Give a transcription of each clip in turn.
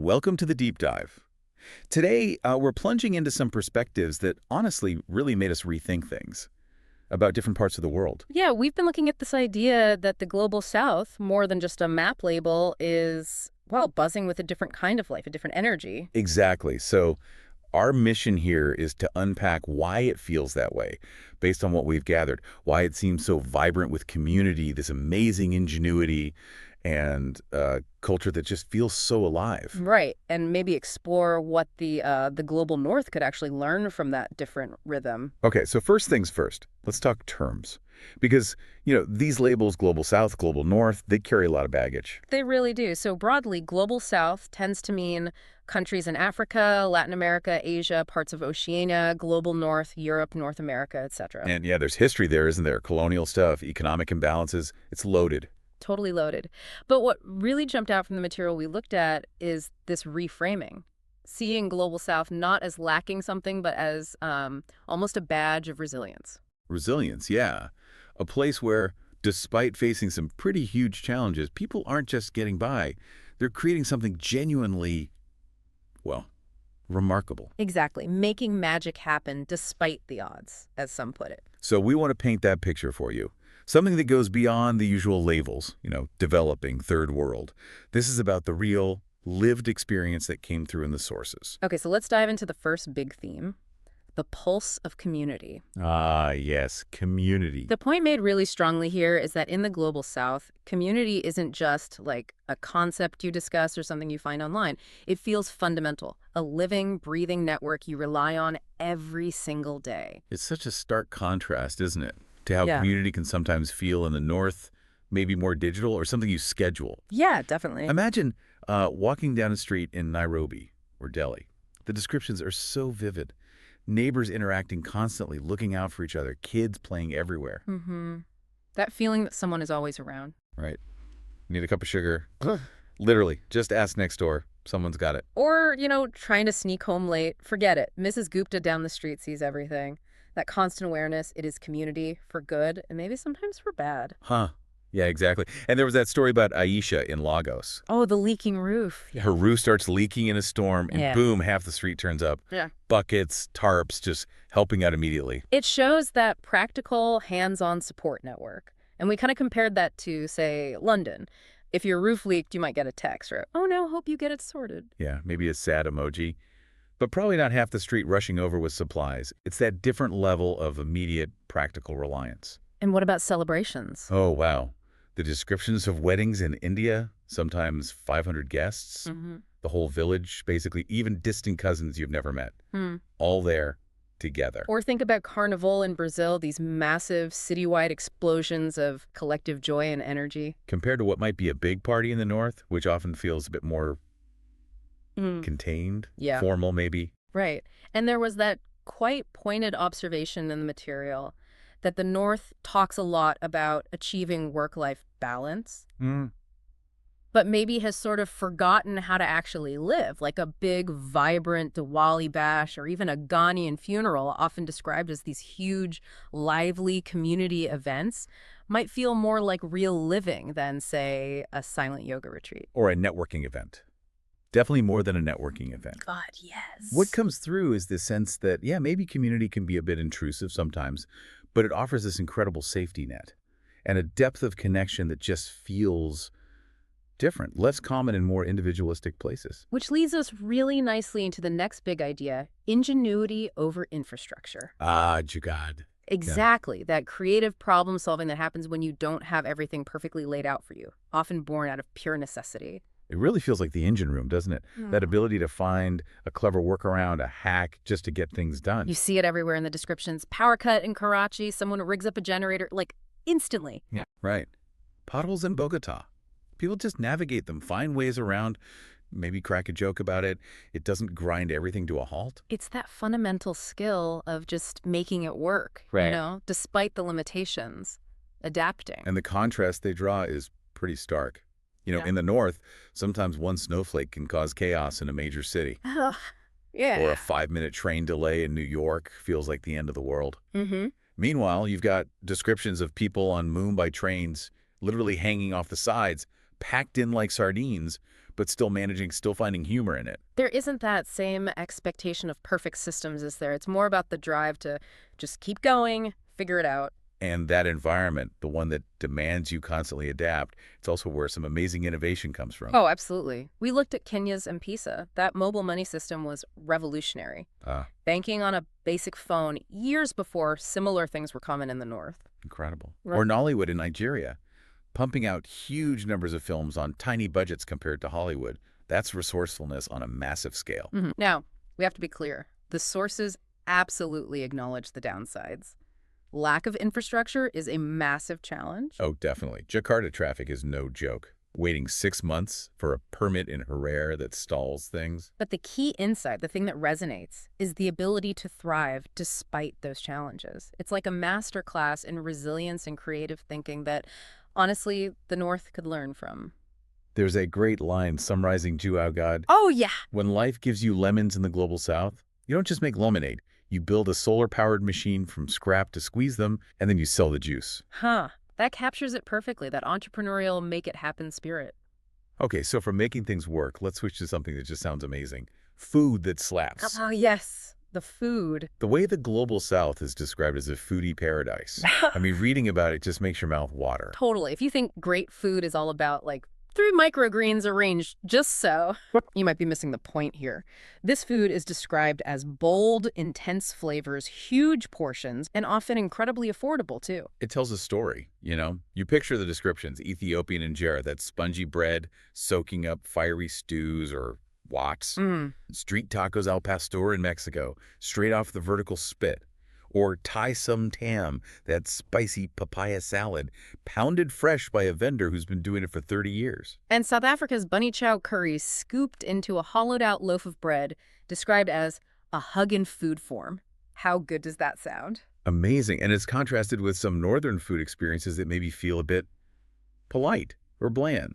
Welcome to the deep dive. Today, we're plunging into some perspectives that honestly really made us rethink things about different parts of the world. Yeah, we've been looking at this idea that the global south, more than just a map label, is, well, buzzing with a different kind of life, a different energy. Exactly. So our mission here is to unpack why it feels that way, based on what we've gathered, why it seems so vibrant with community, this amazing ingenuity, and culture that just feels so alive. Right, and maybe explore what the global north could actually learn from that different rhythm. Okay, so first things first, let's talk terms. Because, these labels, Global South, Global North, they carry a lot of baggage. They really do. So broadly, global south tends to mean countries in Africa, Latin America, Asia, parts of Oceania, global north, Europe, North America, etc. And yeah, there's history there, isn't there? Colonial stuff, economic imbalances, it's loaded. Totally loaded. But what really jumped out from the material we looked at is this reframing. Seeing Global South not as lacking something, but as almost a badge of resilience. Resilience, yeah. A place where, despite facing some pretty huge challenges, people aren't just getting by. They're creating something genuinely, well, remarkable. Exactly. Making magic happen despite the odds, as some put it. So we want to paint that picture for you. Something that goes beyond the usual labels, developing, third world. This is about the real, lived experience that came through in the sources. Okay, so let's dive into the first big theme, the pulse of community. Ah, yes, community. The point made really strongly here is that in the global south, community isn't just like a concept you discuss or something you find online. It feels fundamental, a living, breathing network you rely on every single day. It's such a stark contrast, isn't it, to how Yeah. community can sometimes feel in the north, maybe more digital, or something you schedule. Yeah, definitely. Imagine walking down a street in Nairobi or Delhi. The descriptions are so vivid. Neighbors interacting constantly, looking out for each other, kids playing everywhere. That feeling that someone is always around. Right. Need a cup of sugar? Literally, just ask next door. Someone's got it. Or, trying to sneak home late. Forget it. Mrs. Gupta down the street sees everything. That constant awareness, it is community for good and maybe sometimes for bad. Huh. Yeah, exactly. And there was that story about Aisha in Lagos. Oh, the leaking roof. Her roof starts leaking in a storm, and Yeah. boom, half the street turns up. Yeah. Buckets, tarps, just helping out immediately. It shows that practical, hands-on support network. And we kind of compared that to, say, London. If your roof leaked, you might get a text or, oh no, hope you get it sorted. Yeah, maybe a sad emoji. But probably not half the street rushing over with supplies. It's that different level of immediate, practical reliance. And what about celebrations? Oh, wow. The descriptions of weddings in India, sometimes 500 guests, the whole village, basically, even distant cousins you've never met, all there together. Or think about Carnival in Brazil, these massive citywide explosions of collective joy and energy. Compared to what might be a big party in the north, which often feels a bit more contained, Yeah. formal maybe. Right. And there was that quite pointed observation in the material that the North talks a lot about achieving work-life balance, but maybe has sort of forgotten how to actually live, like a big, vibrant Diwali bash or even a Ghanaian funeral, often described as these huge, lively community events, might feel more like real living than, say, a silent yoga retreat. Or a networking event. Definitely more than a networking event. God, yes. What comes through is this sense that, yeah, maybe community can be a bit intrusive sometimes, but it offers this incredible safety net and a depth of connection that just feels different, less common in more individualistic places. Which leads us really nicely into the next big idea, ingenuity over infrastructure. Ah, Jugad. Exactly, that creative problem solving that happens when you don't have everything perfectly laid out for you, often born out of pure necessity. It really feels like the engine room, doesn't it? That ability to find a clever workaround, a hack, just to get things done. You see it everywhere in the descriptions. Power cut in Karachi, someone rigs up a generator, like, instantly. Yeah, right. Potholes in Bogota. People just navigate them, find ways around, maybe crack a joke about it. It doesn't grind everything to a halt. It's that fundamental skill of just making it work, Right. Despite the limitations, adapting. And the contrast they draw is pretty stark. Yeah. In the north, sometimes one snowflake can cause chaos in a major city. Ugh, yeah. Or a 5-minute train delay in New York feels like the end of the world. Meanwhile, you've got descriptions of people on Mumbai trains literally hanging off the sides, packed in like sardines, but still finding humor in it. There isn't that same expectation of perfect systems, is there? It's more about the drive to just keep going, figure it out. And that environment, the one that demands you constantly adapt, it's also where some amazing innovation comes from. Oh, absolutely. We looked at Kenya's M-Pesa. That mobile money system was revolutionary. Banking on a basic phone years before similar things were common in the North. Incredible. Right. Or Nollywood in Nigeria, pumping out huge numbers of films on tiny budgets compared to Hollywood. That's resourcefulness on a massive scale. Now, we have to be clear. The sources absolutely acknowledge the downsides. Lack of infrastructure is a massive challenge. Oh, definitely. Jakarta traffic is no joke. Waiting 6 months for a permit in Herrera that stalls things. But the key insight, the thing that resonates, is the ability to thrive despite those challenges. It's like a masterclass in resilience and creative thinking that, honestly, the North could learn from. There's a great line summarizing God. Oh, yeah. When life gives you lemons in the global south, you don't just make lemonade. You build a solar-powered machine from scrap to squeeze them, and then you sell the juice. That captures it perfectly, that entrepreneurial make-it-happen spirit. Okay, so from making things work, let's switch to something that just sounds amazing. Food that slaps. Oh, yes. The food. The way the global south is described as a foodie paradise. I mean, reading about it just makes your mouth water. Totally. If you think great food is all about, like, 3 microgreens arranged just so, you might be missing the point here. This food is described as bold, intense flavors, huge portions, and often incredibly affordable, too. It tells a story, you know? You picture the descriptions, Ethiopian injera, that spongy bread soaking up fiery stews or wots. Street tacos al pastor in Mexico, straight off the vertical spit. Or Thai sum tam, that spicy papaya salad, pounded fresh by a vendor who's been doing it for 30 years. And South Africa's bunny chow curry scooped into a hollowed-out loaf of bread, described as a hug in food form. How good does that sound? Amazing. And it's contrasted with some northern food experiences that maybe feel a bit polite or bland.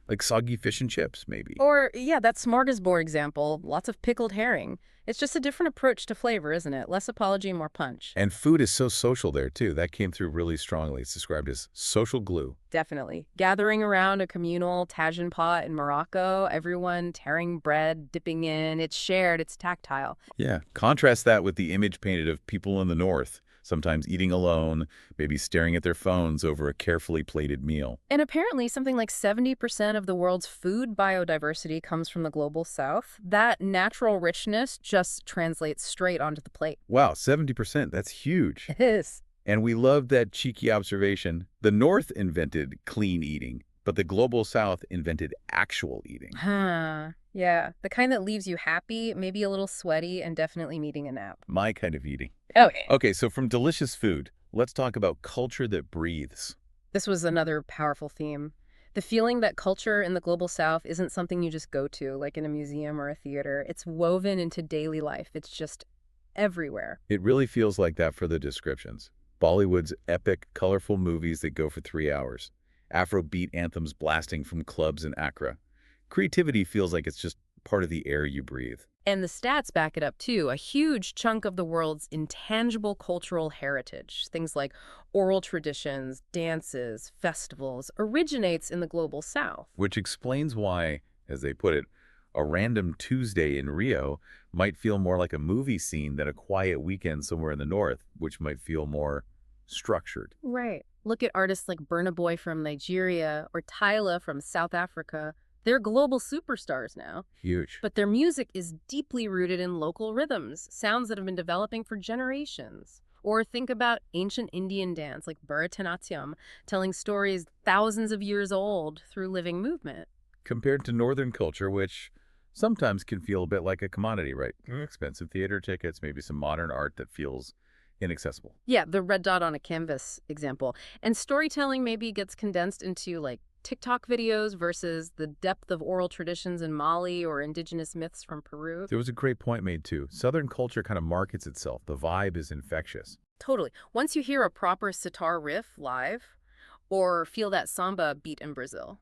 Like soggy fish and chips, maybe. Or, yeah, that smorgasbord example, lots of pickled herring. It's just a different approach to flavor, isn't it? Less apology, more punch. And food is so social there, too. That came through really strongly. It's described as social glue. Definitely. Gathering around a communal tajin pot in Morocco, everyone tearing bread, dipping in. It's shared, it's tactile. Yeah. Contrast that with the image painted of people in the north, sometimes eating alone, maybe staring at their phones over a carefully plated meal. And apparently something like 70% of the world's food biodiversity comes from the global south. That natural richness just translates straight onto the plate. Wow, 70%. That's huge. It is. And we love that cheeky observation. The North invented clean eating, but the global South invented actual eating. Yeah, the kind that leaves you happy, maybe a little sweaty, and definitely needing a nap. My kind of eating. Okay. Okay, so from delicious food, let's talk about culture that breathes. This was another powerful theme. The feeling that culture in the global south isn't something you just go to, like in a museum or a theater. It's woven into daily life. It's just everywhere. It really feels like that for the descriptions. Bollywood's epic, colorful movies that go for 3 hours. Afrobeat anthems blasting from clubs in Accra. Creativity feels like it's just part of the air you breathe. And the stats back it up, too. A huge chunk of the world's intangible cultural heritage, things like oral traditions, dances, festivals, originates in the global south. Which explains why, as they put it, a random Tuesday in Rio might feel more like a movie scene than a quiet weekend somewhere in the north, which might feel more structured. Right. Look at artists like Burna Boy from Nigeria or Tyla from South Africa. They're global superstars now. Huge. But their music is deeply rooted in local rhythms, sounds that have been developing for generations. Or think about ancient Indian dance like Bharatanatyam, telling stories thousands of years old through living movement. Compared to northern culture, which sometimes can feel a bit like a commodity, right? Expensive theater tickets, maybe some modern art that feels inaccessible. Yeah, the red dot on a canvas example. And storytelling maybe gets condensed into like TikTok videos versus the depth of oral traditions in Mali or indigenous myths from Peru. There was a great point made too. Southern culture kind of markets itself. The vibe is infectious. Totally. Once you hear a proper sitar riff live or feel that samba beat in Brazil,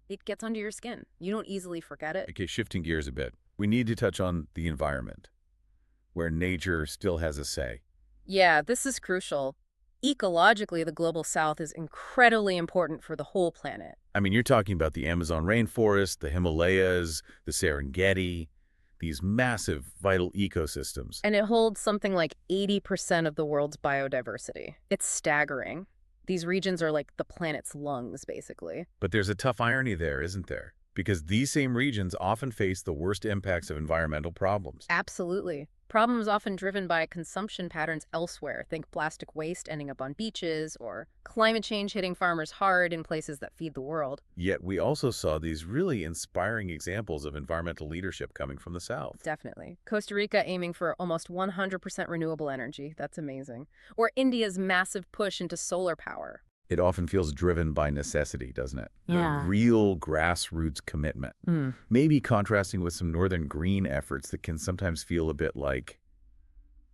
it gets under your skin. You don't easily forget it. Okay, shifting gears a bit. We need to touch on the environment, where nature still has a say. Yeah, this is crucial. Ecologically, the global south is incredibly important for the whole planet. I mean, you're talking about the Amazon rainforest, the Himalayas, the Serengeti, these massive, vital ecosystems. And it holds something like 80% of the world's biodiversity. It's staggering. These regions are like the planet's lungs, basically. But there's a tough irony there, isn't there? Because these same regions often face the worst impacts of environmental problems. Absolutely. Problems often driven by consumption patterns elsewhere. Think plastic waste ending up on beaches, or climate change hitting farmers hard in places that feed the world. Yet we also saw these really inspiring examples of environmental leadership coming from the South. Definitely. Costa Rica aiming for almost 100% renewable energy. That's amazing. Or India's massive push into solar power. It often feels driven by necessity, doesn't it? Yeah. A real grassroots commitment. Maybe contrasting with some northern green efforts that can sometimes feel a bit like,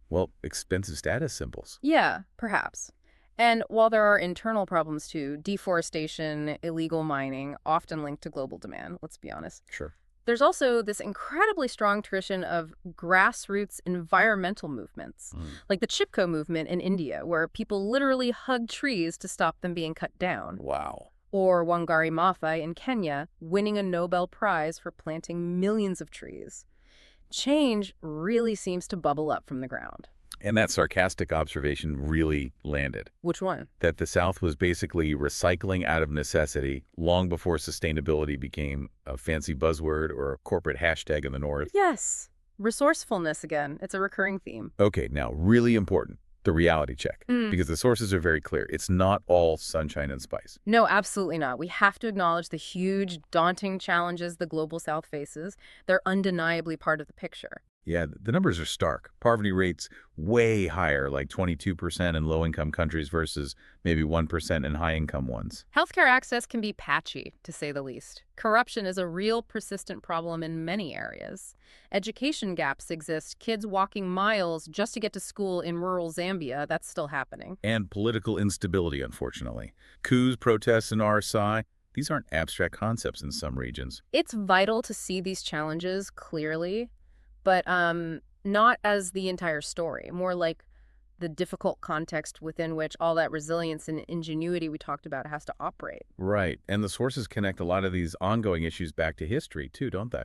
well, expensive status symbols. Yeah, perhaps. And while there are internal problems too, deforestation, illegal mining, often linked to global demand, let's be honest. Sure. There's also this incredibly strong tradition of grassroots environmental movements, like the Chipko movement in India, where people literally hug trees to stop them being cut down. Wow. Or Wangari Maathai in Kenya, winning a Nobel Prize for planting millions of trees. Change really seems to bubble up from the ground. And that sarcastic observation really landed. Which one? That the South was basically recycling out of necessity long before sustainability became a fancy buzzword or a corporate hashtag in the North. Yes. Resourcefulness again. It's a recurring theme. Okay, now really important, the reality check. Because the sources are very clear. It's not all sunshine and spice. No, absolutely not. We have to acknowledge the huge, daunting challenges the global South faces. They're undeniably part of the picture. Yeah, the numbers are stark. Poverty rates way higher, like 22% in low-income countries versus maybe 1% in high-income ones. Healthcare access can be patchy, to say the least. Corruption is a real persistent problem in many areas. Education gaps exist, kids walking miles just to get to school in rural Zambia. That's still happening. And political instability, unfortunately. Coups, protests in RSI, these aren't abstract concepts in some regions. It's vital to see these challenges clearly, but not as the entire story, more like the difficult context within which all that resilience and ingenuity we talked about has to operate. Right, and the sources connect a lot of these ongoing issues back to history, too, don't they?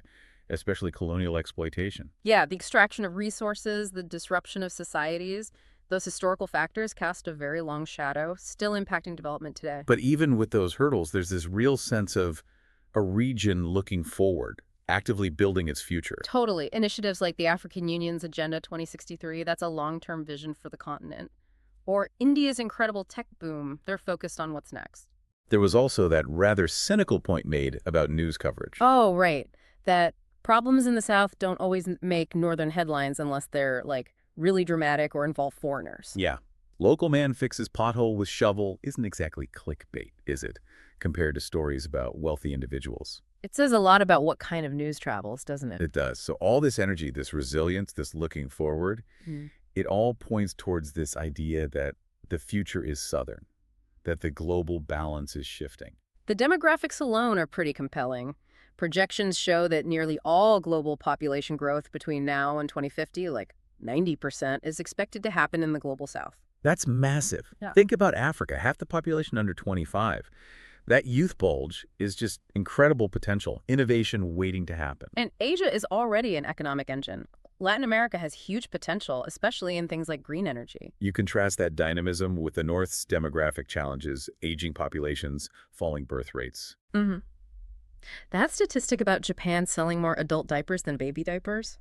Especially colonial exploitation. Yeah, the extraction of resources, the disruption of societies, those historical factors cast a very long shadow, still impacting development today. But even with those hurdles, there's this real sense of a region looking forward, actively building its future. Totally. Initiatives like the African Union's Agenda 2063, that's a long-term vision for the continent. Or India's incredible tech boom, they're focused on what's next. There was also that rather cynical point made about news coverage. Oh, right. That problems in the South don't always make northern headlines unless they're, like, really dramatic or involve foreigners. Yeah. Local man fixes pothole with shovel isn't exactly clickbait, is it? Compared to stories about wealthy individuals. It says a lot about what kind of news travels, doesn't it? It does. So all this energy, this resilience, this looking forward, it all points towards this idea that the future is Southern, that the global balance is shifting. The demographics alone are pretty compelling. Projections show that nearly all global population growth between now and 2050, like 90%, is expected to happen in the global South. That's massive. Yeah. Think about Africa, half the population under 25. That youth bulge is just incredible potential, innovation waiting to happen. And Asia is already an economic engine. Latin America has huge potential, especially in things like green energy. You contrast that dynamism with the North's demographic challenges, aging populations, falling birth rates. That statistic about Japan selling more adult diapers than baby diapers,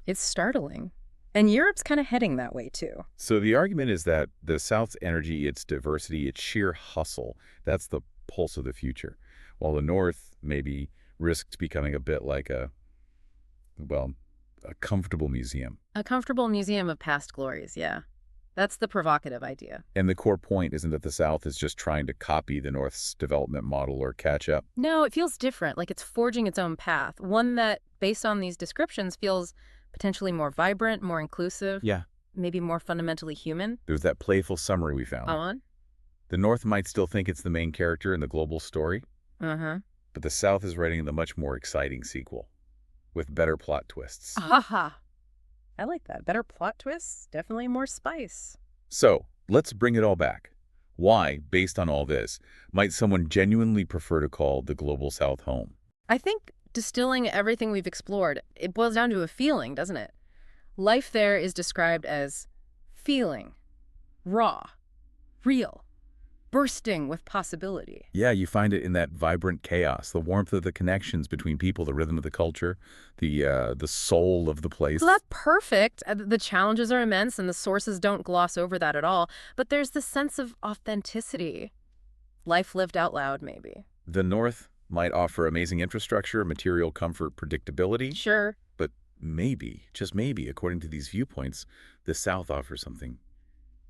it's startling. And Europe's kind of heading that way, too. So the argument is that the South's energy, its diversity, its sheer hustle, that's the pulse of the future, while the North maybe risks becoming a bit like a comfortable museum. A comfortable museum of past glories, yeah. That's the provocative idea. And the core point isn't that the South is just trying to copy the North's development model or catch up. No, it feels different, like it's forging its own path, one that, based on these descriptions, feels potentially more vibrant, more inclusive, Yeah. maybe more fundamentally human. There's that playful summary we found. On? The North might still think it's the main character in the global story, but the South is writing the much more exciting sequel with better plot twists. Haha. I like that. Better plot twists, definitely more spice. So, let's bring it all back. Why, based on all this, might someone genuinely prefer to call the Global South home? I think distilling everything we've explored, it boils down to a feeling, doesn't it? Life there is described as feeling, raw, real, bursting with possibility. Yeah, you find it in that vibrant chaos, the warmth of the connections between people, the rhythm of the culture, the soul of the place. So that's perfect. The challenges are immense, and the sources don't gloss over that at all. But there's this sense of authenticity. Life lived out loud, maybe. The North might offer amazing infrastructure, material comfort, predictability, Sure. but maybe, just maybe, according to these viewpoints, the South offers something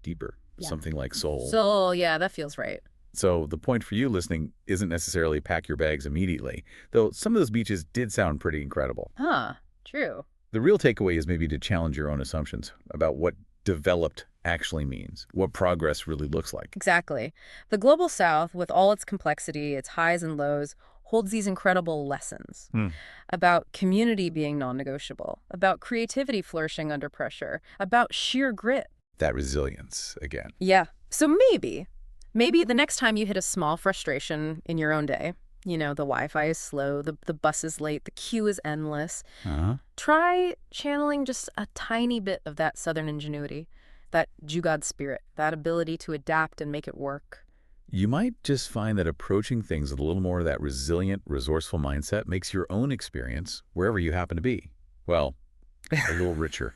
deeper, Yeah. something like soul. So, yeah, that feels right. So the point for you listening isn't necessarily pack your bags immediately, though some of those beaches did sound pretty incredible. Huh. True. The real takeaway is maybe to challenge your own assumptions about what developed actually means, what progress really looks like. Exactly. The Global South, with all its complexity, its highs and lows, holds these incredible lessons about community being non-negotiable, about creativity flourishing under pressure, about sheer grit. That resilience, again. Yeah. So maybe the next time you hit a small frustration in your own day, the Wi-Fi is slow, the bus is late, the queue is endless, try channeling just a tiny bit of that Southern ingenuity, that Jugad spirit, that ability to adapt and make it work. You might just find that approaching things with a little more of that resilient, resourceful mindset makes your own experience, wherever you happen to be, well, a little richer,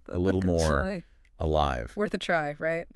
a little more alive. Worth a try, right?